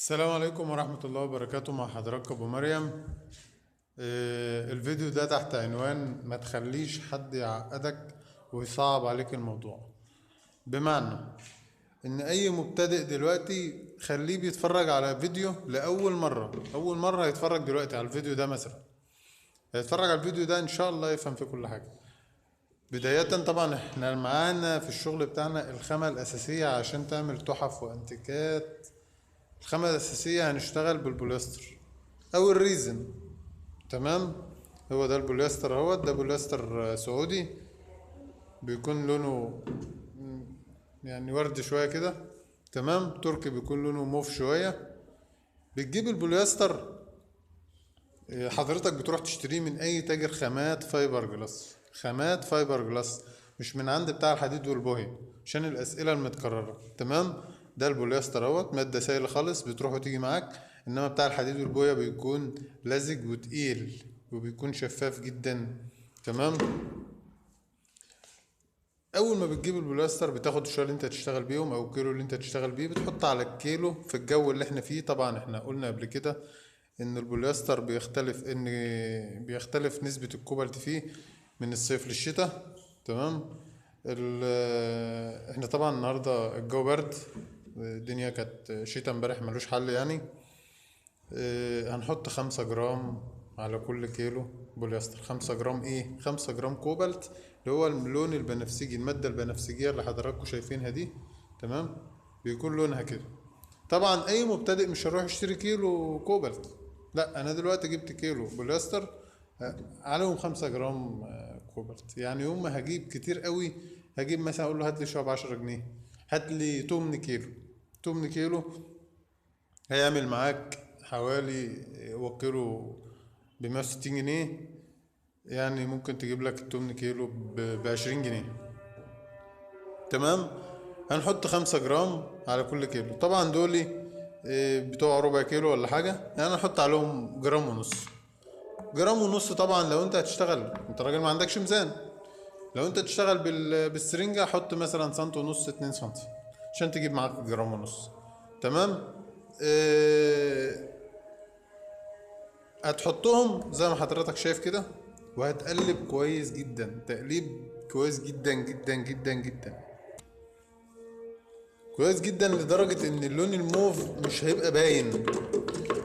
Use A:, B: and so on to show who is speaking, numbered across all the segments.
A: السلام عليكم ورحمة الله وبركاته. مع حضرتك أبو مريم. الفيديو ده تحت عنوان ما تخليش حد يعقدك ويصعب عليك الموضوع. بمعنى إن أي مبتدئ دلوقتي خليه بيتفرج على فيديو لأول مرة. أول مرة هيتفرج دلوقتي على الفيديو ده مثلا، هيتفرج على الفيديو ده إن شاء الله يفهم فيه كل حاجة. بداية طبعا احنا معانا في الشغل بتاعنا الخامة الأساسية عشان تعمل تحف وأنتيكات. الخامة الأساسية هنشتغل بالبوليستر أو الريزن. تمام. هو ده البوليستر، هو ده بوليستر سعودي، بيكون لونه يعني ورد شوية كده. تمام. تركي بيكون لونه موف شوية. بتجيب البوليستر، حضرتك بتروح تشتريه من أي تاجر خامات فايبر جلاس. خامات فايبر جلاس، مش من عند بتاع الحديد والبوهي عشان الأسئلة المتكررة. تمام. ده البوليستر اهوت مادة سائلة خالص، بتروح وتيجي معاك. انما بتاع الحديد والبويا بيكون لزج وتقيل وبيكون شفاف جدا. تمام. اول ما بتجيب البوليستر بتاخد الشوية اللي انت هتشتغل بيهم او الكيلو اللي انت هتشتغل بيه، بتحط على الكيلو في الجو اللي احنا فيه. طبعا احنا قلنا قبل كده ان البوليستر بيختلف نسبة الكوبالت فيه من الصيف للشتاء. تمام. احنا طبعا النهارده الجو برد، الدنيا كانت شتاء امبارح ملوش حل يعني. هنحط 5 جرام على كل كيلو بوليستر. 5 جرام ايه؟ 5 جرام كوبالت، اللي هو اللون البنفسجي، المادة البنفسجية اللي حضراتكم شايفينها دي. تمام. بيكون لونها كده. طبعا اي مبتدئ مش هيروح يشتري كيلو كوبالت، لا انا دلوقتي جبت كيلو بوليستر، عليهم 5 جرام كوبالت. يعني يوم ما هجيب كتير قوي، هجيب مثلا اقول له هات لي شويه ب10 جنيه، هات لي 8 كيلو. 8 كيلو هيعمل معاك حوالي وكيلو ب160 جنيه. يعني ممكن تجيب لك 8 كيلو ب20 جنيه. تمام. هنحط 5 جرام على كل كيلو. طبعا دولي بتوع ربع كيلو ولا حاجة، يعني نحط عليهم جرام ونص. جرام ونص طبعا لو انت هتشتغل، انت راجل ما عندكش ميزان. لو انت تشتغل بالسرنجة حط مثلا سنتي ونص، 2 سنتي، عشان تجيب معاك جرام ونص. تمام. اه هتحطهم زي ما حضرتك شايف كده، وهتقلب كويس جدا، تقليب كويس جدا جدا جدا جدا، كويس جدا لدرجة ان اللون الموف مش هيبقى باين.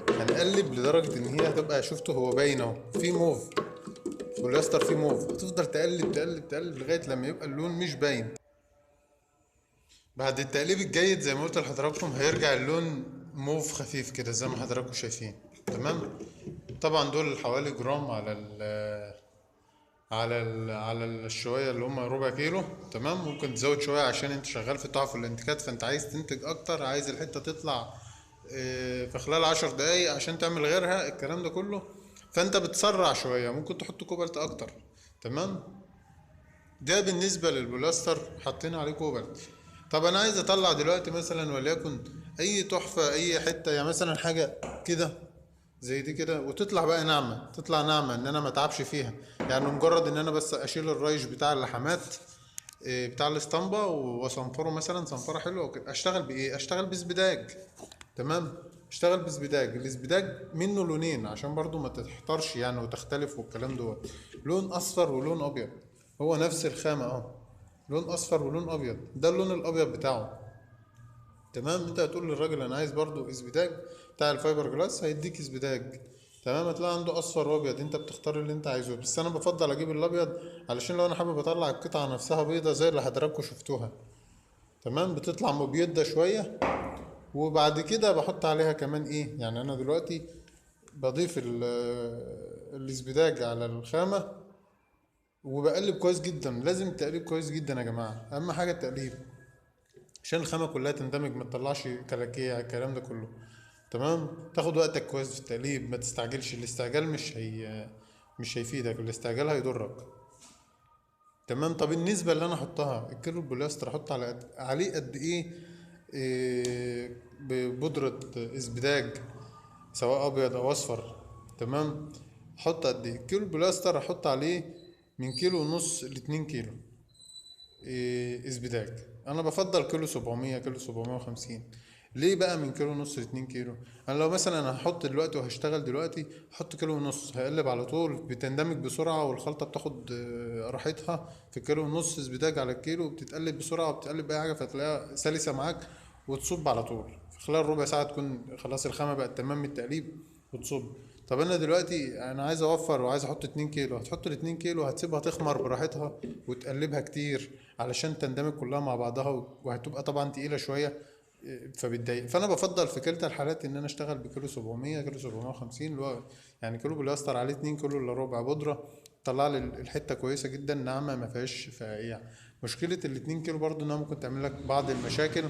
A: هنقلب لدرجة ان هي هتبقى، شفته هو باين اهو في موف، بوليستر فيه موف. هتفضل تقلب تقلب تقلب لغاية لما يبقى اللون مش باين. بعد التقليب الجيد زي ما قلت لحضراتكم هيرجع اللون موف خفيف كده زي ما حضراتكم شايفين. تمام. طبعا دول حوالي جرام على الشوية اللي هم ربع كيلو. تمام. ممكن تزود شوية عشان انت شغال في تحف الانتيكات، فانت عايز تنتج اكتر، عايز الحتة تطلع في خلال 10 دقايق عشان تعمل غيرها الكلام ده كله. فانت بتسرع شوية، ممكن تحط كوبالت اكتر. تمام. ده بالنسبة للبلاستر حطينا عليه كوبالت. طب انا عايز اطلع دلوقتي مثلا وليكن اي تحفة، اي حتة، يعني مثلا حاجة كده زي دي كده، وتطلع بقى ناعمة، تطلع ناعمة ان انا ما اتعبش فيها. يعني مجرد ان انا بس اشيل الريش بتاع اللحمات بتاع الاسطمبة واصنفره مثلا صنفرة حلوة وكده. اشتغل بايه؟ اشتغل بسبداج. تمام. اشتغل بسبداج. الاسبداج منه لونين عشان برضو ما تحترش يعني وتختلف والكلام دوت. لون اصفر ولون ابيض، هو نفس الخامة اهو، لون اصفر ولون ابيض، ده اللون الابيض بتاعه. تمام. انت هتقول للراجل انا عايز برضو اسبداج بتاع الفايبر جلاس، هيديك اسبداج. تمام. هتلاقي عنده اصفر وابيض، انت بتختار اللي انت عايزه، بس انا بفضل اجيب الابيض علشان لو انا حابب اطلع القطعه نفسها بيضه زي اللي حضراتكم شفتوها. تمام. بتطلع مبيضه شويه. وبعد كده بحط عليها كمان ايه، يعني انا دلوقتي بضيف الاسبداج على الخامه وبقلب كويس جدا. لازم التقليب كويس جدا يا جماعه، اهم حاجه التقليب عشان الخامة كلها تندمج، ما تطلعش كلاكيع الكلام ده كله. تمام. تاخد وقتك كويس في التقليب، ما تستعجلش. الاستعجال مش هيفيدك، الاستعجال هيضرك. تمام. طب النسبة اللي انا احطها الكيلو البوليستر احط عليه قد ايه؟ ببودرة اسبداج سواء ابيض او اصفر. تمام. احط قد ايه الكيلو البوليستر؟ احط عليه من كيلو ونص ل2 كيلو اسبداج. انا بفضل كيلو 700، كيلو 750. ليه بقى من كيلو ونص ل2 كيلو؟ انا لو مثلا هحط دلوقتي وهشتغل دلوقتي احط كيلو ونص، هقلب على طول، بتندمج بسرعه والخلطه بتاخد راحتها في كيلو ونص سبيتاج على الكيلو، بتتقلب بسرعه وبتقلب باي حاجه فتلاقيها سلسه معاك، وتصب على طول في خلال ربع ساعه تكون خلاص الخامه بقت تمام من التقليب وتصب. طب انا دلوقتي انا عايز اوفر وعايز احط 2 كيلو، هتحط ال 2 كيلو هتسيبها تخمر براحتها وتقلبها كتير علشان تندمج كلها مع بعضها، وهتبقى طبعا تقيله شويه فبتضايق. فانا بفضل في كلتا الحالات ان انا اشتغل بكيلو 700 كيلو 750 اللي هو يعني كيلو بوليستر عليه 2 كيلو الا ربع بودره، طلع لي الحته كويسه جدا ناعمه ما فيهاش فقاقيع. مشكله ال 2 كيلو برضو انها ممكن تعمل لك بعض المشاكل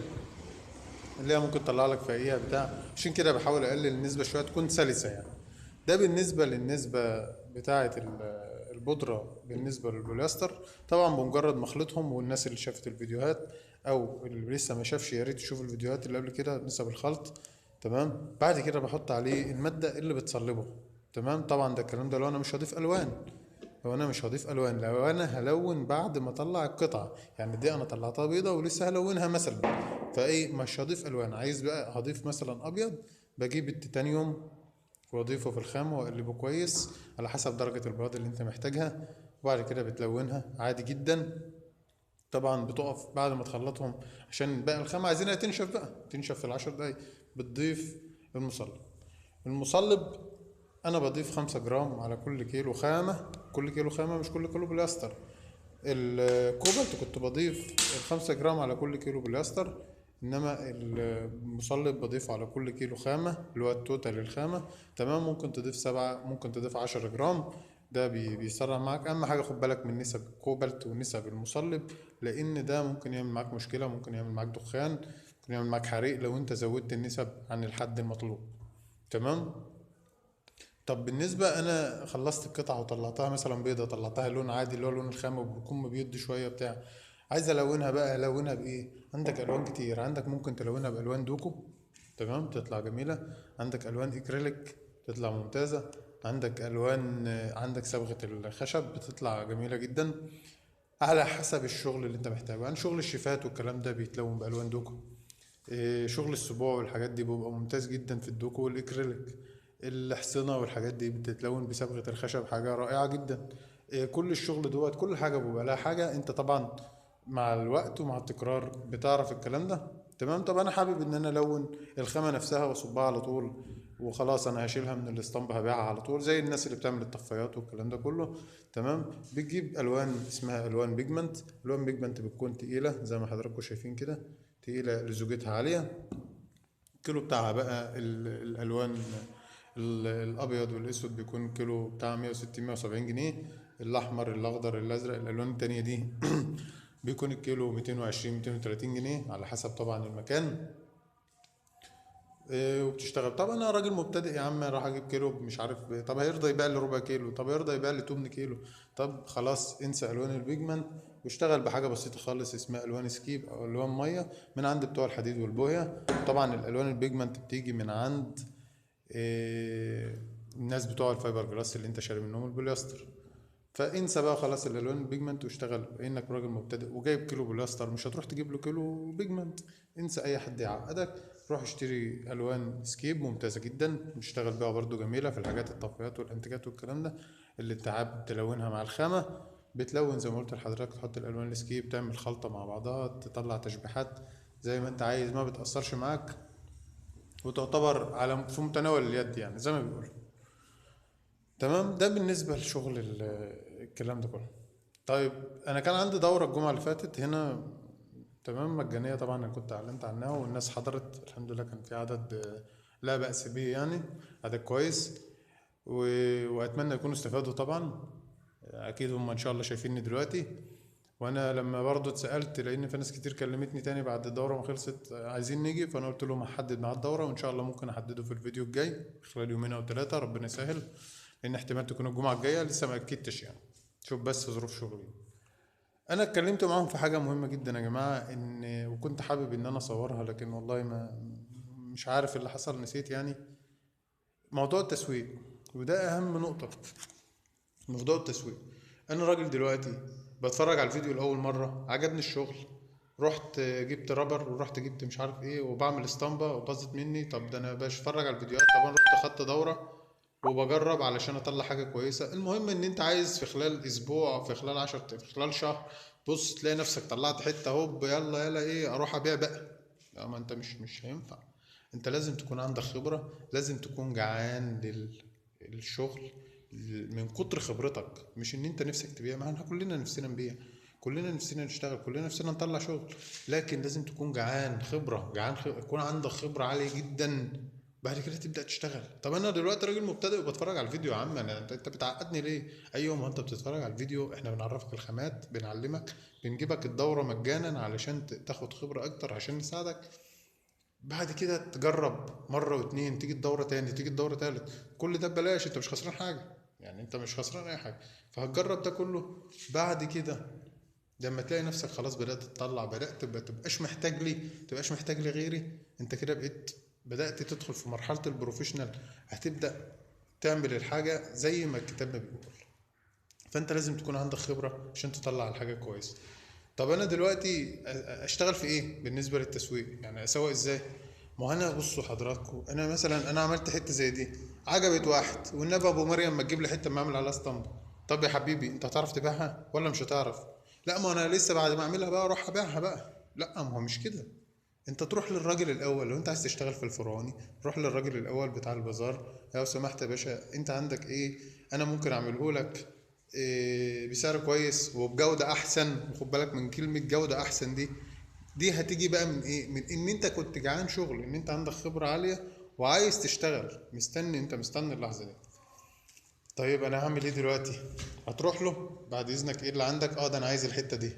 A: اللي هي ممكن تطلع لك فقاقيع بتاع، عشان كده بحاول اقلل النسبه شويه تكون سلسه يعني. ده بالنسبه للنسبه بتاعه البودره بالنسبه للبوليستر. طبعا بمجرد ما اخلطهم، والناس اللي شافت الفيديوهات او اللي لسه ما شافش يا ريت يشوف الفيديوهات اللي قبل كده نسب الخلط. تمام، بعد كده بحط عليه الماده اللي بتصلبه. تمام، طبعا ده الكلام ده لو انا مش هضيف الوان، لو انا مش هضيف الوان، لو انا هلون بعد ما اطلع القطعه، يعني دي انا طلعتها بيضه ولسه هلونها مثلا، فايه مش هضيف الوان، عايز بقى هضيف مثلا ابيض، بجيب التيتانيوم واضيفه في الخام واقلبه كويس على حسب درجه البياض اللي انت محتاجها، وبعد كده بتلونها عادي جدا. طبعا بتقف بعد ما تخلطهم عشان باقي الخام عايزينها تنشف بقى، تنشف في ال10 دقايق، بتضيف المصلب. المصلب انا بضيف 5 جرام على كل كيلو خامة، كل كيلو خامة مش كل كيلو بلاستر. الكوبالت كنت بضيف 5 جرام على كل كيلو بلاستر، انما المصلب بضيفه على كل كيلو خامة اللي هو التوتال الخامة. تمام، ممكن تضيف 7، ممكن تضيف 10 جرام، ده بيسرع معاك. اهم حاجة خد بالك من نسب الكوبالت ونسب المصلب، لان ده ممكن يعمل معاك مشكلة، ممكن يعمل معاك دخان، ممكن يعمل معاك حريق لو انت زودت النسب عن الحد المطلوب. تمام. طب بالنسبة أنا خلصت القطعة وطلعتها مثلا بيضة، طلعتها لون عادي اللي هو لون الخام وبيكون مبيض شوية بتاع، عايز ألونها بقى، ألونها بإيه؟ عندك ألوان كتير، عندك ممكن تلونها بألوان دوكو، تمام تطلع جميلة. عندك ألوان إكريليك تطلع ممتازة. عندك ألوان، عندك صبغة الخشب بتطلع جميلة جدا، على حسب الشغل اللي أنت محتاجه. يعني شغل الشيفات والكلام ده بيتلون بألوان دوكو، شغل السبوع والحاجات دي بيبقى ممتاز جدا في الدوكو والاكريليك. الحصنة والحاجات دي بتتلون بصبغة الخشب، حاجة رائعة جدا. كل الشغل دوت كل حاجة بيبقى لها حاجة، انت طبعا مع الوقت ومع التكرار بتعرف الكلام ده. تمام. طب انا حابب ان انا الون الخامة نفسها واصبها على طول وخلاص، انا هشيلها من الاسطمبة هبيعها على طول زي الناس اللي بتعمل الطفايات والكلام ده كله. تمام، بتجيب الوان اسمها الوان بيجمنت. الوان بيجمنت بتكون تقيلة زي ما حضراتكم شايفين كده، تقيلة لزوجتها عالية. الكيلو بتاعها بقى الألوان الأبيض والأسود بيكون كيلو بتاع 160 170 جنيه. الأحمر الأخضر الأزرق الألوان التانية دي بيكون الكيلو 220 230 جنيه على حسب طبعا المكان. وبتشتغل. طب انا راجل مبتدئ يا عم، راح اجيب كيلو مش عارف طب هيرضى يبيع لي ربع كيلو؟ طب هيرضى يبيع لي 8 كيلو؟ طب خلاص انسى الوان البيجمنت واشتغل بحاجه بسيطه خالص اسمها الوان سكيب او الوان ميه من عند بتوع الحديد والبويه. طبعا الالوان البيجمنت بتيجي من عند الناس بتوع الفايبر جلاس اللي انت شاري منهم البوليستر. فانسى بقى خلاص الالوان البيجمنت واشتغل انك راجل مبتدئ وجايب كيلو بلاستر، مش هتروح تجيب له كيلو بيجمنت. انسى اي حد يعقدك، روح اشتري الوان سكيب ممتازه جدا بتشتغل بيها برضو جميله في الحاجات الطفايات والانتيكات والكلام ده اللي انت حابب تلونها مع الخامه. بتلون زي ما قلت لحضرتك، تحط الالوان السكيب تعمل خلطه مع بعضها تطلع تشبيحات زي ما انت عايز، ما بتاثرش معاك وتعتبر على في متناول اليد يعني زي ما بيقولوا. تمام، ده بالنسبة لشغل الكلام ده كله. طيب أنا كان عندي دورة الجمعة اللي فاتت هنا، تمام مجانية طبعا، أنا كنت أعلنت عنها والناس حضرت الحمد لله، كان في عدد لا بأس به يعني، عدد كويس وأتمنى يكونوا استفادوا طبعا. أكيد هم إن شاء الله شايفيني دلوقتي. وأنا لما برضو اتسألت لأن في ناس كتير كلمتني تاني بعد الدورة ما خلصت عايزين نيجي، فأنا قلت لهم هحدد ميعاد الدورة وإن شاء الله ممكن أحدده في الفيديو الجاي خلال يومين أو 3 ربنا يسهل، لان احتمال تكون الجمعه الجايه لسه ما اكدتش يعني، شوف بس ظروف شغلي. انا اتكلمت معاهم في حاجه مهمه جدا يا جماعه، ان وكنت حابب ان انا اصورها لكن والله ما مش عارف اللي حصل نسيت يعني. موضوع التسويق، وده اهم نقطه، موضوع التسويق. انا راجل دلوقتي بتفرج على الفيديو لاول مره عجبني الشغل، رحت جبت رابر ورحت جبت مش عارف ايه وبعمل اسطمبة وباظت مني. طب ده انا بتفرج على الفيديوهات، طب انا رحت خدت دورة وبجرب علشان اطلع حاجة كويسة. المهم ان انت عايز في خلال اسبوع، في خلال في خلال شهر، بص تلاقي نفسك طلعت حتة هوب، يلا يلا ايه اروح ابيع بقى. لا، ما انت مش هينفع. انت لازم تكون عندك خبرة، لازم تكون جعان للشغل من كتر خبرتك. مش ان انت نفسك تبيع، ما احنا كلنا نفسنا نبيع، كلنا نفسنا نشتغل، كلنا نفسنا نطلع شغل، لكن لازم تكون جعان خبرة، يكون عندك خبرة عالية جدا. بعد كده تبدأ تشتغل. طب انا دلوقتي راجل مبتدئ وبتفرج على الفيديو، يا عم انت بتعقدني ليه؟ ايوه، ما انت بتتفرج على الفيديو، احنا بنعرفك الخامات، بنعلمك، بنجيبك الدورة مجانا علشان تاخد خبرة اكتر عشان نساعدك. بعد كده تجرب مرة واتنين، تيجي الدورة تاني، تيجي الدورة تالت، كل ده ببلاش، انت مش خسران حاجة. يعني انت مش خسران اي حاجة. فهتجرب ده كله. بعد كده لما تلاقي نفسك خلاص بدأت تطلع، بدأت تبقاش محتاج لي، تبقاش محتاج لغيري، انت كده بقيت بدأت تدخل في مرحلة البروفيشنال. هتبدأ تعمل الحاجة زي ما الكتاب ما بيقول. فانت لازم تكون عندك خبرة عشان تطلع الحاجة كويسة. طب انا دلوقتي اشتغل في ايه بالنسبة للتسويق؟ يعني اسوق ازاي؟ ما هو انا بصوا حضراتكم، انا مثلا انا عملت حتة زي دي، عجبت واحد، والنبي ابو مريم ما تجيب لي حتة ما اعمل عليها اسطمبة. طب يا حبيبي انت هتعرف تبيعها ولا مش هتعرف؟ لا، ما انا لسه بعد ما اعملها بقى اروح ابيعها بقى. لا، ما هو مش كده. انت تروح للراجل الاول، لو انت عايز تشتغل في الفرعوني روح للراجل الاول بتاع البازار، لو سمحت يا باشا انت عندك ايه، انا ممكن اعمله لك إيه بسعر كويس وبجودة احسن. وخد بالك من كلمة جودة احسن دي، دي هتيجي بقى من ايه؟ من ان انت كنت جعان شغل، ان انت عندك خبرة عالية وعايز تشتغل، مستني اللحظة دي. طيب انا هعمل ايه دلوقتي؟ هتروح له بعد اذنك، ايه اللي عندك؟ اه ده انا عايز الحته دي.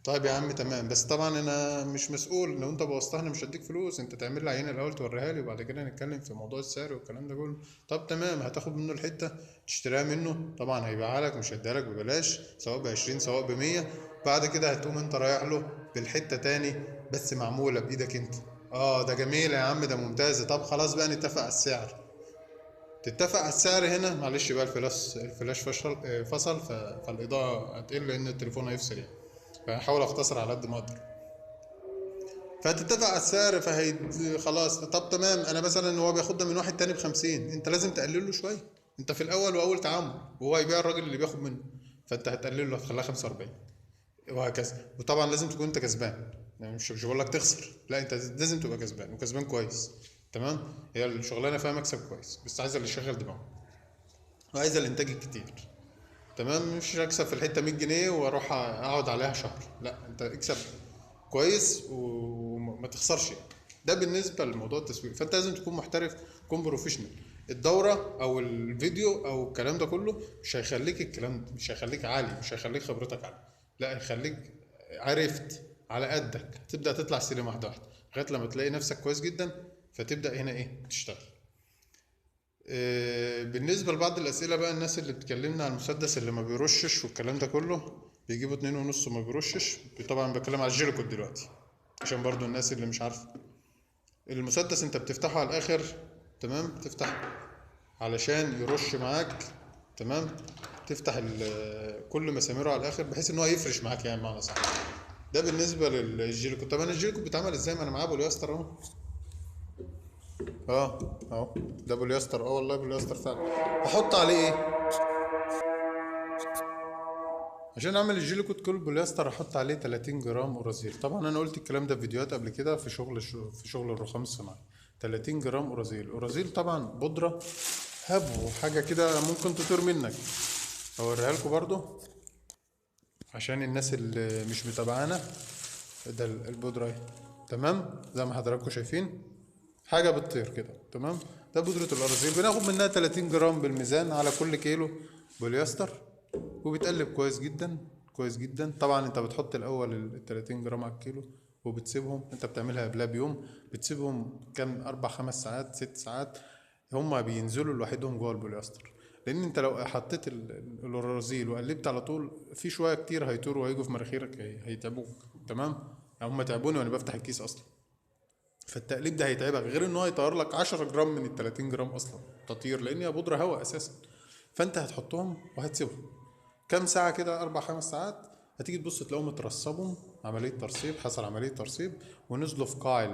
A: طيب يا عم تمام، بس طبعا انا مش مسؤول، لو انت بوظتها انا مش هديك فلوس، انت تعمل لي عينه الاول توريها لي وبعد كده نتكلم في موضوع السعر والكلام ده كله. طب تمام، هتاخد منه الحته تشتريها منه، طبعا هيبيعها لك، مش هيديها لك ببلاش، سواء ب20 سواء ب100. بعد كده هتقوم انت رايح له بالحته تاني بس معموله بايدك انت. اه ده جميل يا عم، ده ممتاز. طب خلاص بقى نتفق على السعر. تتفق على السعر هنا، معلش بقى الفلاش فصل فالإضاءة هتقل لأن التليفون هيفصل يعني، فهحاول أختصر على قد ما أقدر. فهتتفق على السعر خلاص. طب تمام، أنا مثلا هو بياخدها من واحد تاني ب50، أنت لازم تقلل له شوية. أنت في الأول وأول تعامل، وهو هيبيع الراجل اللي بياخد منه، فأنت هتقلل له، هتخليها 45 وهكذا. وطبعا لازم تكون أنت كسبان، يعني مش بقول لك تخسر، لا أنت لازم تبقى كسبان وكسبان كويس. تمام. هي الشغلانة فيها مكسب كويس، بس عايزة اللي يشغل دماغه وعايزه الانتاج الكتير. تمام. مش هكسب في الحته 100 جنيه واروح اقعد عليها شهر، لا انت اكسب كويس وما تخسرش يعني. ده بالنسبه لموضوع التسويق. فانت لازم تكون محترف، تكون بروفيشنال. الدوره او الفيديو او الكلام ده كله مش هيخليك، الكلام مش هيخليك عالي، مش هيخليك خبرتك عاليه، لا هيخليك عرفت على قدك. تبدا تطلع سلم واحده واحده لغايه لما تلاقي نفسك كويس جدا، فتبدا هنا ايه تشتغل. بالنسبة لبعض الأسئلة بقى، الناس اللي بتكلمنا عن المسدس اللي ما بيرشش والكلام ده كله، بيجيبوا 2.5 وما بيرشش. طبعا بتكلم على الجيليكوت دلوقتي عشان برضو الناس اللي مش عارفة. المسدس انت بتفتحه على الآخر، تمام، تفتح علشان يرش معاك، تمام. تفتح كل مساميره على الآخر بحيث ان هو يفرش معاك، يعني معنى صح. ده بالنسبة للجيليكوت. طب انا الجيليكوت بيتعمل ازاي؟ ما انا معاه بوليستر اهو. اه اهو، ده بوليستر، اه والله بوليستر فعلا. احط عليه ايه عشان اعمل الجيليكوت كل بوليستر؟ احط عليه 30 جرام اورازيل. طبعا انا قلت الكلام ده في فيديوهات قبل كده في شغل الرخام الصناعي. 30 جرام اورازيل طبعا بودره هبو حاجه كده ممكن تطير منك. اوريها لكم برضو عشان الناس اللي مش متابعانا. ده البودره اهي، تمام، زي ما حضراتكم شايفين حاجه بتطير كده، تمام. ده بودره الاورازيل، بناخد منها 30 جرام بالميزان على كل كيلو بوليستر، وبتقلب كويس جدا كويس جدا. طبعا انت بتحط الاول ال 30 جرام على الكيلو وبتسيبهم، انت بتعملها قبلها بيوم، بتسيبهم كام 4 5 ساعات 6 ساعات، هما بينزلوا لوحدهم جوه البوليستر. لان انت لو حطيت الرذيل وقلبت على طول، في شويه كتير هيطيروا وهيجوا في مناخيرك، هيتعبوك، تمام. يعني هم تعبوني وانا بفتح الكيس اصلا. فالتقليب ده هيتعبك، غير ان هو هيطير لك 10 جرام من ال 30 جرام اصلا تطير، لان هي بودره هواء اساسا. فانت هتحطهم وهتسيبهم كام ساعة كده، 4 5 ساعات. هتيجي تبص تلاقيهم اترسبوا عملية ترسيب، حصل عملية ترسيب ونزلوا في قاع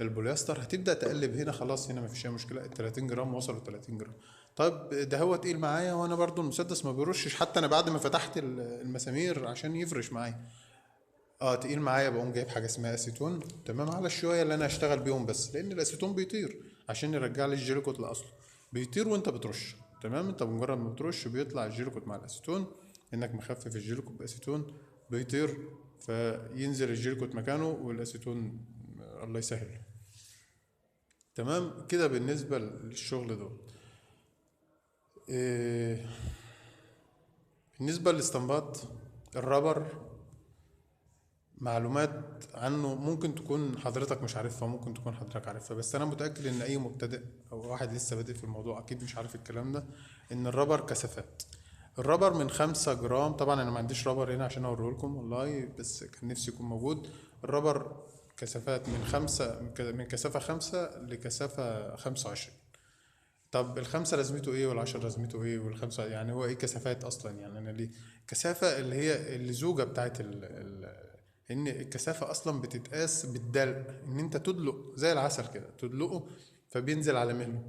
A: البوليستر. هتبدأ تقلب هنا، خلاص هنا مفيش اي مشكلة، ال 30 جرام وصلوا 30 جرام. طيب ده هو تقيل معايا، وانا برضو المسدس ما بيرشش حتى انا بعد ما فتحت المسامير عشان يفرش معايا. اه تقيل معايا، بقوم جايب حاجه اسمها اسيتون، تمام، على الشويه اللي انا هشتغل بيهم، بس لان الاسيتون بيطير عشان يرجع لي الجيليكوت لاصله. بيطير وانت بترش، تمام. انت بمجرد ما بترش بيطلع الجيليكوت مع الاسيتون، انك مخفف الجيليكوت باسيتون بيطير، فينزل الجيليكوت مكانه والاسيتون الله يسهل. تمام كده بالنسبه للشغل ده. إيه بالنسبه للاستنباط، الرابر معلومات عنه ممكن تكون حضرتك مش عارفها، ممكن تكون حضرتك عارفها، بس انا متأكد ان اي مبتدئ او واحد لسه بادئ في الموضوع اكيد مش عارف الكلام ده. ان الرابر كثافات، الرابر من 5 جرام، طبعا انا ما عنديش رابر هنا عشان اوريه لكم والله، بس كان نفسي يكون موجود. الرابر كثافات من 5، من كثافة 5 لكثافة 25. طب الخمسة لازمته ايه والعشرة لازمته ايه والخمسة، يعني هو ايه كثافات اصلا؟ يعني انا ليه كثافة اللي هي اللزوجة بتاعت ان الكثافة اصلا بتتقاس بالدلق، ان انت تدلق زي العسل كده تدلقه فبينزل على مهله،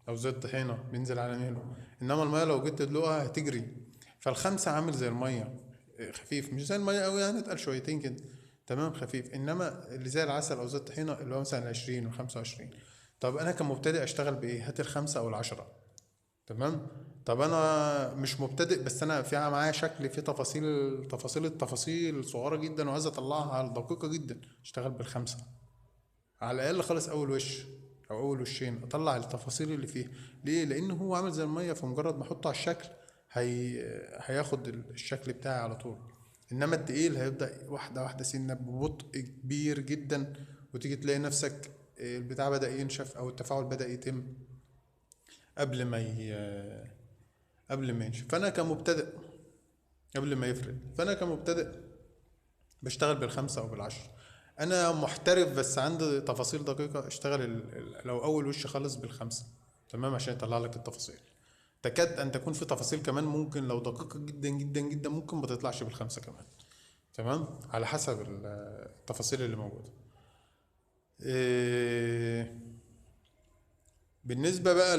A: او زي الطحينة بينزل على مهله. انما المية لو جيت تدلقها هتجري. فالخمسة عامل زي المية، خفيف، مش زي المية قوي يعني، اتقل شويتين كده، تمام، خفيف. انما اللي زي العسل او زي الطحينة اللي هو مثلا 20 و25. طب انا كمبتدئ اشتغل بايه؟ هات الخمسة او العشرة، تمام. طب انا مش مبتدئ، بس انا في معايا شكل فيه التفاصيل صغيرة جدا وعايز اطلعها دقيقة جدا، اشتغل بالخمسة على الاقل خالص. اول وش او اول وشين اطلع التفاصيل اللي فيه. ليه؟ لان هو عامل زي المية، فمجرد ما احطه على الشكل هياخد الشكل بتاعي على طول. انما التقيل هيبدأ واحدة واحدة سنة ببطء كبير جدا، وتيجي تلاقي نفسك البتاع بدأ ينشف او التفاعل بدأ يتم قبل ما قبل ما ينشف. فانا كمبتدئ قبل ما يفرد، فانا كمبتدئ بشتغل بالخمسة او بالعشرة. انا محترف بس عندي تفاصيل دقيقة، اشتغل لو اول وش خالص بالخمسة، تمام، عشان يطلع لك التفاصيل. تكاد ان تكون في تفاصيل كمان ممكن لو دقيقة جدا جدا جدا ممكن ما تطلعش بالخمسة كمان، تمام، على حسب التفاصيل اللي موجودة. إيه بالنسبة بقى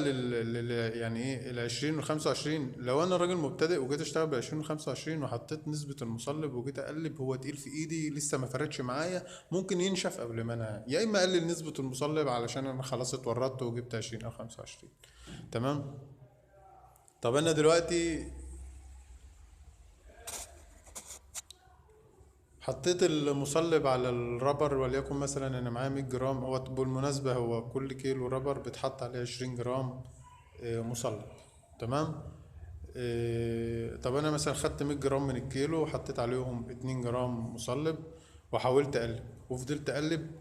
A: يعني ايه ال 20 وال 25، لو انا راجل مبتدئ وجيت اشتغل بال 20 وال 25 وحطيت نسبة المصلب وجيت اقلب، هو تقيل في ايدي لسه ما فردش معايا، ممكن ينشف قبل ما انا، يا اما اقلل نسبة المصلب علشان انا خلاص اتورطت وجبت 20 او 25، تمام. طب انا دلوقتي حطيت المصلب على الرابر، وليكن مثلا انا معايا 100 جرام، هو بالمناسبة هو كل كيلو رابر بتحط عليه 20 جرام مصلب، تمام. طب انا مثلا خدت 100 جرام من الكيلو وحطيت عليهم 2 جرام مصلب، وحاولت اقلب وفضلت اقلب،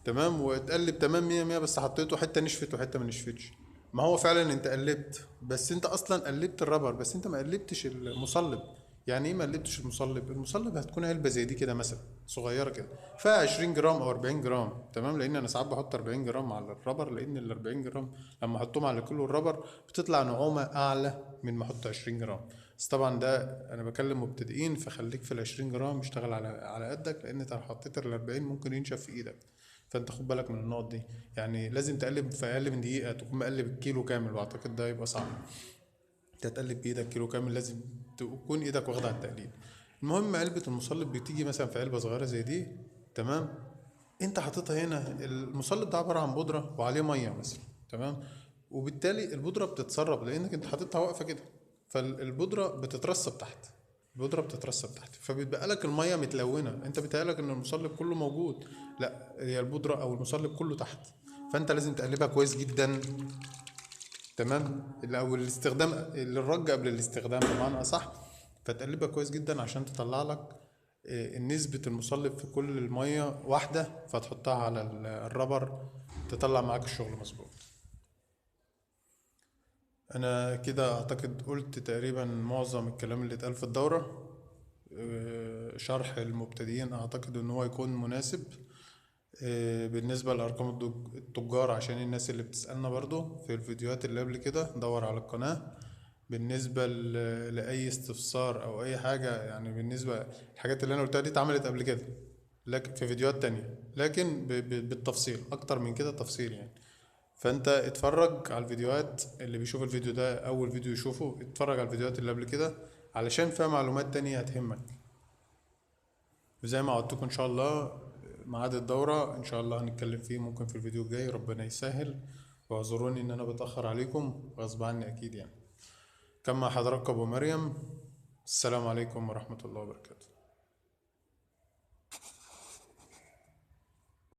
A: تمام، واتقلب تمام 100 100، بس حطيته حته نشفت وحته ما نشفتش. ما هو فعلا انت قلبت، بس انت اصلا قلبت الرابر بس انت ما قلبتش المصلب. يعني ايه ما قلبتش المصلب؟ المصلب هتكون علبه زي دي كده مثلا صغيره كده، فيها 20 جرام او 40 جرام، تمام، لان انا ساعات بحط 40 جرام على الرابر، لان ال 40 جرام لما احطهم على كيلو الرابر بتطلع نعومه اعلى من ما احط 20 جرام. بس طبعا ده انا بكلم مبتدئين، فخليك في ال 20 جرام، اشتغل على قدك، لان انت لو حطيت ال 40 ممكن ينشف في ايدك. فانت خد بالك من النقط دي، يعني لازم تقلب في اقل من دقيقه، تكون مقلب الكيلو كامل، واعتقد ده يبقى صعب. انت تقلب بايدك كيلو كامل لازم تكون ايدك واخده على التقليب. المهم علبه المصلب بتيجي مثلا في علبه صغيره زي دي، تمام. انت حاططها هنا، المصلب ده عباره عن بودره وعليه ميه مثلا، تمام، وبالتالي البودره بتتسرب لانك انت حاططها واقفه كده، فالبودره بتترسب تحت، البودره بتترسب تحت، فبيتبقى لك الميه متلونه، انت بيتهيألك ان المصلب كله موجود، لا، هي البودره او المصلب كله تحت. فانت لازم تقلبها كويس جدا، تمام، او الاستخدام الرج قبل الاستخدام بمعنى اصح. فتقلبها كويس جدا عشان تطلع لك نسبة المصلب في كل المية واحدة، فتحطها على الربر تطلع معاك الشغل مظبوط. انا كده اعتقد قلت تقريبا معظم الكلام اللي اتقال في الدورة. شرح المبتدئين اعتقد ان هو يكون مناسب. بالنسبة لأرقام التجار، عشان الناس اللي بتسألنا برضو في الفيديوهات اللي قبل كده، دور على القناة. بالنسبة لأي استفسار أو أي حاجة، يعني بالنسبة الحاجات اللي أنا قلتها دي اتعملت قبل كده لكن في فيديوهات تانية، لكن بالتفصيل أكتر من كده تفصيل يعني. فأنت اتفرج على الفيديوهات، اللي بيشوف الفيديو ده أول فيديو يشوفه اتفرج على الفيديوهات اللي قبل كده علشان فيها معلومات تانية هتهمك. وزي ما وعدتكم إن شاء الله ميعاد الدورة إن شاء الله هنتكلم فيه ممكن في الفيديو الجاي، ربنا يسهل. واعذروني إن أنا بتأخر عليكم غصب عني أكيد يعني. كان مع حضراتكم أبو مريم. السلام عليكم ورحمة الله وبركاته.